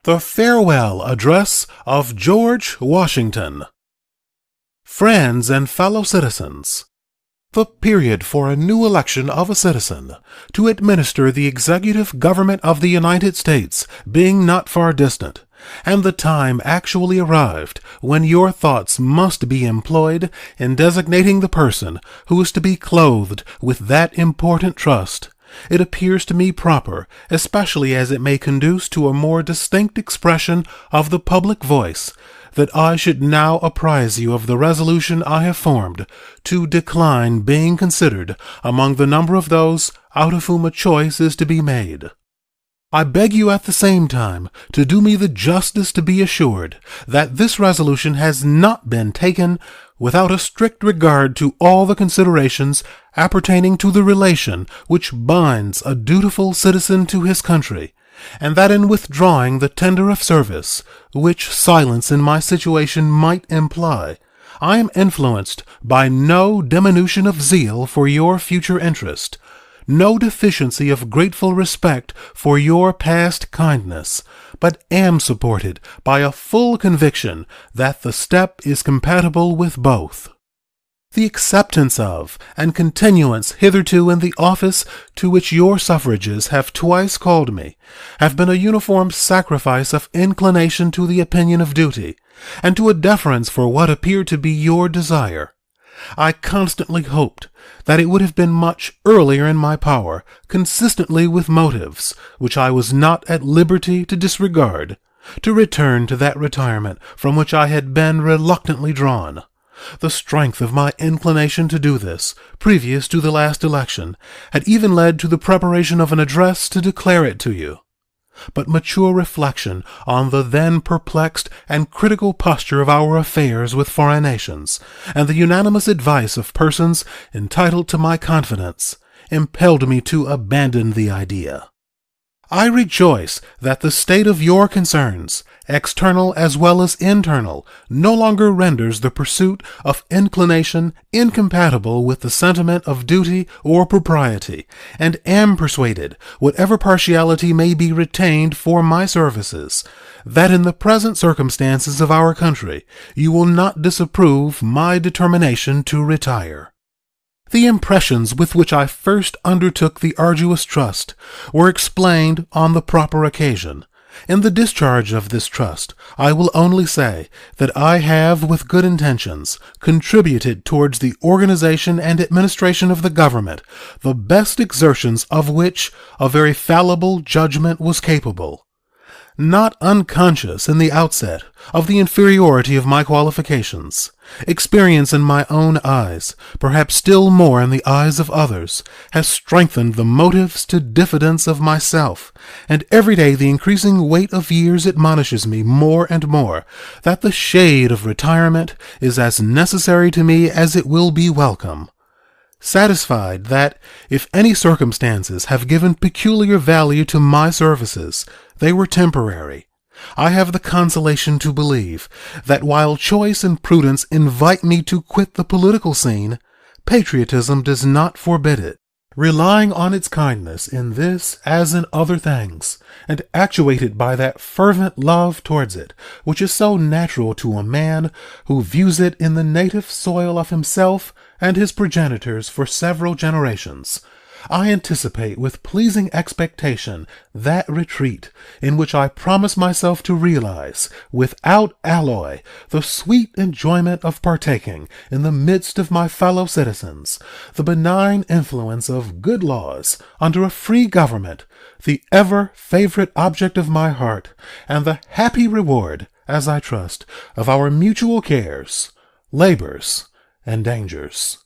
The Farewell Address of George Washington. Friends and fellow citizens, the period for a new election of a citizen to administer the executive government of the United States being not far distant, and the time actually arrived when your thoughts must be employed in designating the person who is to be clothed with that important trust, it appears to me proper, especially as it may conduce to a more distinct expression of the public voice, that I should now apprise you of the resolution I have formed to decline being considered among the number of those out of whom a choice is to be made. I beg you at the same time to do me the justice to be assured that this resolution has not been taken without a strict regard to all the considerations appertaining to the relation which binds a dutiful citizen to his country, and that in withdrawing the tender of service, which silence in my situation might imply, I am influenced by no diminution of zeal for your future interest, no deficiency of grateful respect for your past kindness, but am supported by a full conviction that the step is compatible with both. The acceptance of and continuance hitherto in the office to which your suffrages have twice called me have been a uniform sacrifice of inclination to the opinion of duty, and to a deference for what appeared to be your desire. I constantly hoped that it would have been much earlier in my power, consistently with motives which I was not at liberty to disregard, to return to that retirement from which I had been reluctantly drawn. The strength of my inclination to do this, previous to the last election, had even led to the preparation of an address to declare it to you. But mature reflection on the then perplexed and critical posture of our affairs with foreign nations, and the unanimous advice of persons entitled to my confidence, impelled me to abandon the idea. I rejoice that the state of your concerns, external as well as internal, no longer renders the pursuit of inclination incompatible with the sentiment of duty or propriety, and am persuaded, whatever partiality may be retained for my services, that in the present circumstances of our country you will not disapprove my determination to retire. The impressions with which I first undertook the arduous trust were explained on the proper occasion. In the discharge of this trust, I will only say that I have, with good intentions, contributed towards the organization and administration of the government the best exertions of which a very fallible judgment was capable. Not unconscious in the outset of the inferiority of my qualifications, experience in my own eyes, perhaps still more in the eyes of others, has strengthened the motives to diffidence of myself, and every day the increasing weight of years admonishes me more and more that the shade of retirement is as necessary to me as it will be welcome. Satisfied that, if any circumstances have given peculiar value to my services, they were temporary, I have the consolation to believe that while choice and prudence invite me to quit the political scene, patriotism does not forbid it. Relying on its kindness in this as in other things, and actuated by that fervent love towards it which is so natural to a man who views it in the native soil of himself and his progenitors for several generations, I anticipate with pleasing expectation that retreat in which I promise myself to realize, without alloy, the sweet enjoyment of partaking, in the midst of my fellow citizens, the benign influence of good laws under a free government, the ever favorite object of my heart, and the happy reward, as I trust, of our mutual cares, labors, and dangers.